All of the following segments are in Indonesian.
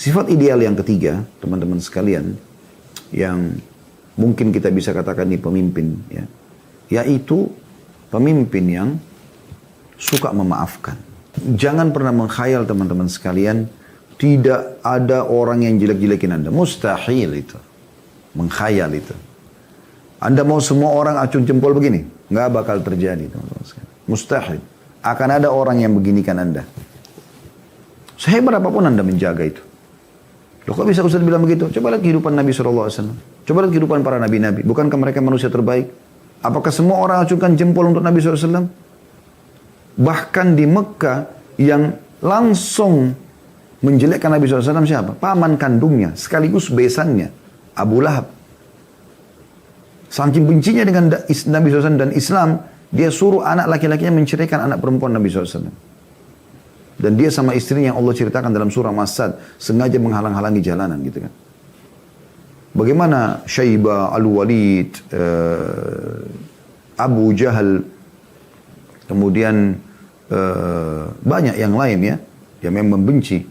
Sifat ideal yang ketiga, teman-teman sekalian, yang mungkin kita bisa katakan ini pemimpin, ya, yaitu pemimpin yang suka memaafkan. Jangan pernah menghayal teman-teman sekalian, tidak ada orang yang jelek-jelekin Anda. Mustahil itu. Menghayal itu. Anda mau semua orang acung jempol begini? Nggak bakal terjadi, teman-teman sekalian. Mustahil. Akan ada orang yang beginikan Anda. Sehebat apapun Anda menjaga itu. Loh kok bisa Ustaz bilang begitu? Coba lihat kehidupan Nabi SAW. Coba lihat kehidupan para nabi-nabi. Bukankah mereka manusia terbaik? Apakah semua orang acungkan jempol untuk Nabi SAW? Bahkan di Mekah yang langsung menjelekkan Nabi SAW siapa? Paman kandungnya, sekaligus besannya, Abu Lahab. Saking bencinya dengan Nabi SAW dan Islam, dia suruh anak laki-lakinya menceraikan anak perempuan Nabi SAW. Dan dia sama istrinya yang Allah ceritakan dalam surah Masad, sengaja menghalang-halangi jalanan gitu kan. Bagaimana Syaibah, Al-Walid, Abu Jahal, kemudian banyak yang lain ya, yang memang membenci.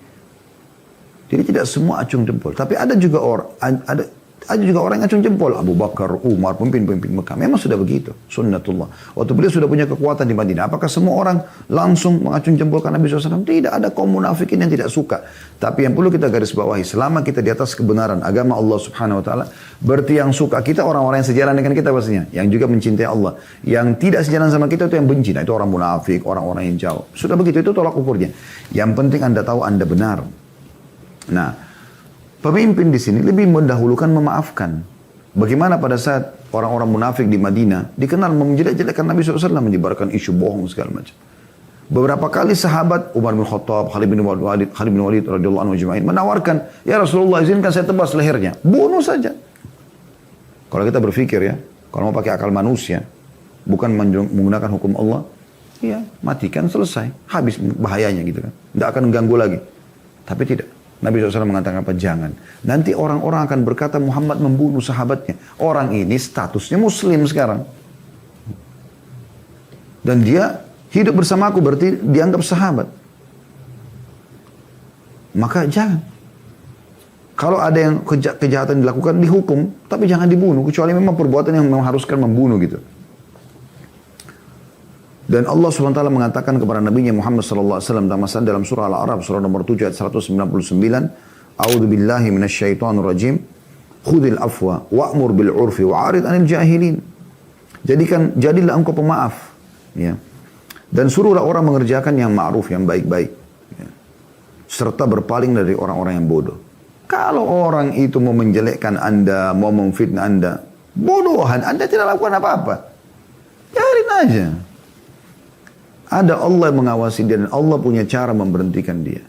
Jadi tidak semua acung jempol. Tapi ada juga orang yang acung jempol. Abu Bakar, Umar, pemimpin-pemimpin Mekah. Memang sudah begitu. Sunnatullah. Waktu beliau sudah punya kekuatan di Madinah. Apakah semua orang langsung mengacung jempolkan Nabi SAW? Tidak, ada kaum munafikin yang tidak suka. Tapi yang perlu kita garis bawahi, selama kita di atas kebenaran agama Allah Subhanahu Wa Taala, berarti yang suka kita orang-orang yang sejalan dengan kita pastinya. Yang juga mencintai Allah. Yang tidak sejalan sama kita itu yang benci. Nah itu orang munafik, orang-orang yang jauh. Sudah begitu, itu tolak ukurnya. Yang penting Anda tahu Anda benar. Nah, pemimpin di sini lebih mendahulukan memaafkan. Bagaimana pada saat orang-orang munafik di Madinah dikenal menjelek-jelekkan Nabi SAW, menyebarkan isu bohong segala macam. Beberapa kali sahabat Umar bin Khattab, Khalid bin Walid radhiyallahu anhu ajma'in menawarkan, ya Rasulullah izinkan saya tebas lehernya, bunuh saja. Kalau kita berpikir ya, kalau mau pakai akal manusia, bukan menggunakan hukum Allah, ya matikan selesai, habis bahayanya gitu kan, tidak akan mengganggu lagi. Tapi tidak. Nabi SAW mengatakan apa? Jangan. Nanti orang-orang akan berkata Muhammad membunuh sahabatnya. Orang ini statusnya muslim sekarang. Dan dia hidup bersama aku berarti dianggap sahabat. Maka jangan. Kalau ada yang kejahatan dilakukan, dihukum. Tapi jangan dibunuh. Kecuali memang perbuatan yang mengharuskan membunuh gitu. Dan Allah SWT mengatakan kepada Nabi Muhammad SAW dalam surah Al-A'raf, surah nomor 7 ayat 199, A'udhu billahi minasyaitonir rajim, khudil afwa, wa'mur bil urfi, wa'arid anil jahilin. Jadilah engkau pemaaf. Ya. Dan suruhlah orang mengerjakan yang ma'ruf, yang baik-baik. Ya. Serta berpaling dari orang-orang yang bodoh. Kalau orang itu mau menjelekkan Anda, mau memfitnah Anda, bodohan, Anda tidak lakukan apa-apa. Biarin aja. Ada Allah yang mengawasi dia dan Allah punya cara memberhentikan dia.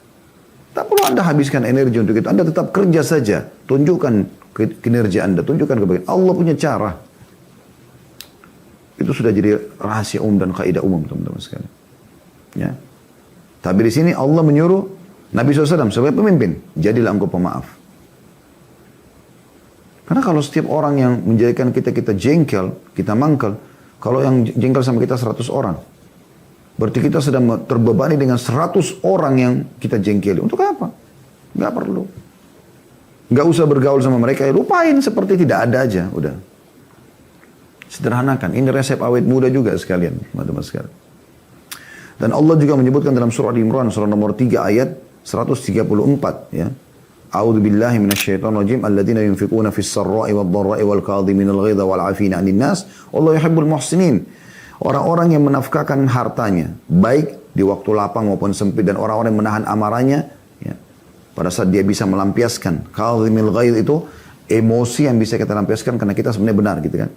Tak perlu Anda habiskan energi untuk itu. Anda tetap kerja saja. Tunjukkan kinerja Anda. Tunjukkan kebaikan. Allah punya cara. Itu sudah jadi rahasia umum dan kaidah umum teman-teman sekalian. Ya. Tapi di sini Allah menyuruh Nabi SAW sebagai pemimpin. Jadilah engkau pemaaf. Karena kalau setiap orang yang menjadikan kita jengkel, kita mangkel. Kalau yang jengkel sama kita 100 orang. Berarti kita sedang terbebani dengan 100 orang yang kita jengkeli. Untuk apa? Nggak perlu. Nggak usah bergaul sama mereka. Ya lupain seperti tidak ada aja. Udah. Sederhanakan. Ini resep awet muda juga sekalian. Teman-teman sekalian. Dan Allah juga menyebutkan dalam surah Al-Imran. Surah nomor 3 ayat 134. Ya. A'udhu billahi minasyaitonir rajim. Alladzina yunfikuna fis sarra'i wad dharra'i wal kadhiminal ghaidha wal 'afina 'anil nas. Wallahu yuhibbul muhsinin. Orang-orang yang menafkahkan hartanya, baik di waktu lapang maupun sempit, dan orang-orang yang menahan amarahnya, ya, pada saat dia bisa melampiaskan. Kadhimil ghaidh itu emosi yang bisa kita lampiaskan karena kita sebenarnya benar gitu kan.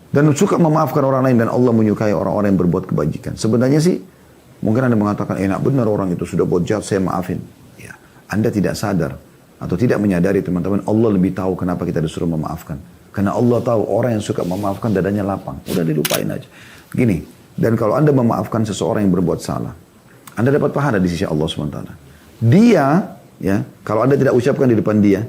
Dan suka memaafkan orang lain, dan Allah menyukai orang-orang yang berbuat kebajikan. Sebenarnya sih, mungkin Anda mengatakan, enak benar orang itu sudah buat jahat, saya maafin. Ya, Anda tidak sadar atau tidak menyadari teman-teman, Allah lebih tahu kenapa kita disuruh memaafkan. Karena Allah tahu orang yang suka memaafkan dadanya lapang. Udah dilupain aja. Gini, dan kalau Anda memaafkan seseorang yang berbuat salah, Anda dapat pahala di sisi Allah SWT. Dia, ya, kalau Anda tidak ucapkan di depan dia,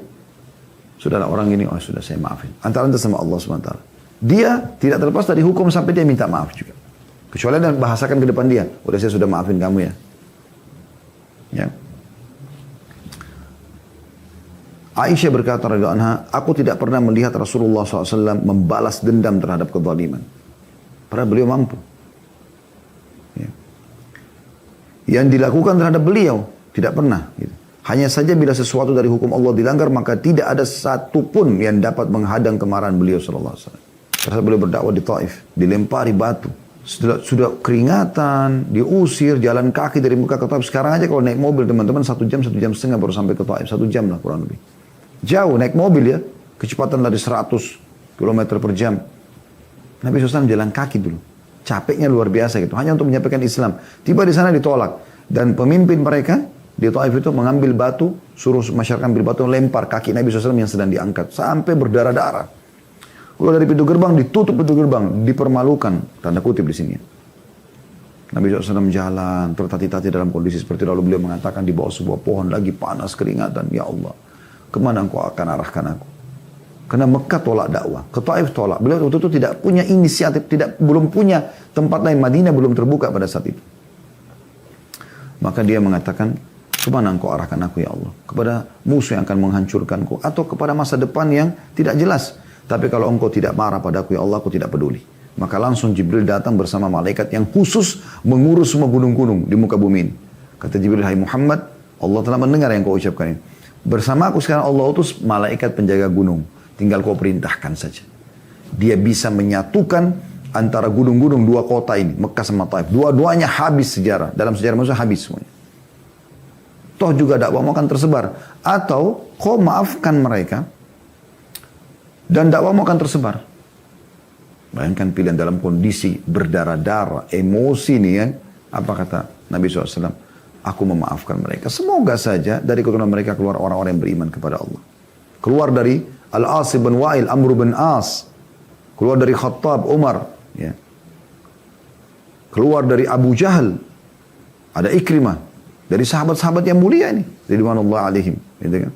sudahlah orang ini, oh sudah saya maafin. Antara Anda sama Allah SWT. Dia tidak terlepas dari hukum sampai dia minta maaf juga. Kecuali Anda bahasakan ke depan dia, udah saya sudah maafin kamu ya. Ya. Aisyah berkata radhiyallahu anha, aku tidak pernah melihat Rasulullah SAW membalas dendam terhadap kezaliman. Padahal beliau mampu. Ya. Yang dilakukan terhadap beliau tidak pernah. Gitu. Hanya saja bila sesuatu dari hukum Allah dilanggar, maka tidak ada satupun yang dapat menghadang kemarahan beliau SAW. Saat beliau berdakwah di Taif, dilempari batu. Sudah keringatan, diusir, jalan kaki dari Mekah ke Taif. Sekarang aja kalau naik mobil teman-teman 1 jam, 1 jam setengah baru sampai ke Taif. 1 jam lah kurang lebih. Jauh naik mobil ya, kecepatan dari 100 km per jam. Nabi SAW jalan kaki dulu. Capeknya luar biasa gitu, hanya untuk menyampaikan Islam. Tiba di sana ditolak. Dan pemimpin mereka di Taif itu mengambil batu, suruh masyarakat ambil batu, lempar kaki Nabi SAW yang sedang diangkat. Sampai berdarah-darah. Kalau dari pintu gerbang, ditutup pintu gerbang, dipermalukan. Tanda kutip di sini. Nabi SAW jalan, tertati-tati dalam kondisi seperti lalu beliau mengatakan di bawah sebuah pohon lagi panas keringatan. Ya Allah. Kemana engkau akan arahkan aku? Karena Mekah tolak dakwah, ke Taif tolak. Beliau waktu itu tidak punya inisiatif, belum punya tempat lain. Madinah belum terbuka pada saat itu. Maka dia mengatakan, kemana engkau arahkan aku ya Allah? Kepada musuh yang akan menghancurkanku, atau kepada masa depan yang tidak jelas. Tapi kalau engkau tidak marah padaku ya Allah, aku tidak peduli. Maka langsung Jibril datang bersama malaikat yang khusus mengurus semua gunung-gunung di muka bumi ini. Kata Jibril, hai Muhammad, Allah telah mendengar yang kau ucapkan ini. Bersama aku sekarang Allah utus malaikat penjaga gunung. Tinggal kau perintahkan saja. Dia bisa menyatukan antara gunung-gunung 2 kota ini. Mekah sama Taif. Dua-duanya habis sejarah. Dalam sejarah manusia habis semuanya. Toh juga dakwahmu akan tersebar. Atau kau maafkan mereka. Dan dakwahmu akan tersebar. Bayangkan pilihan dalam kondisi berdarah-darah. Emosi nih kan. Apa kata Nabi SAW? Aku memaafkan mereka. Semoga saja dari keturunan mereka keluar orang-orang yang beriman kepada Allah. Keluar dari Al-As bin Wa'il, Amr bin As. Keluar dari Khattab, Umar. Ya. Keluar dari Abu Jahal. Ada Ikrimah. Dari sahabat-sahabat yang mulia ini. Ridwanullah alaihim. Gitu kan.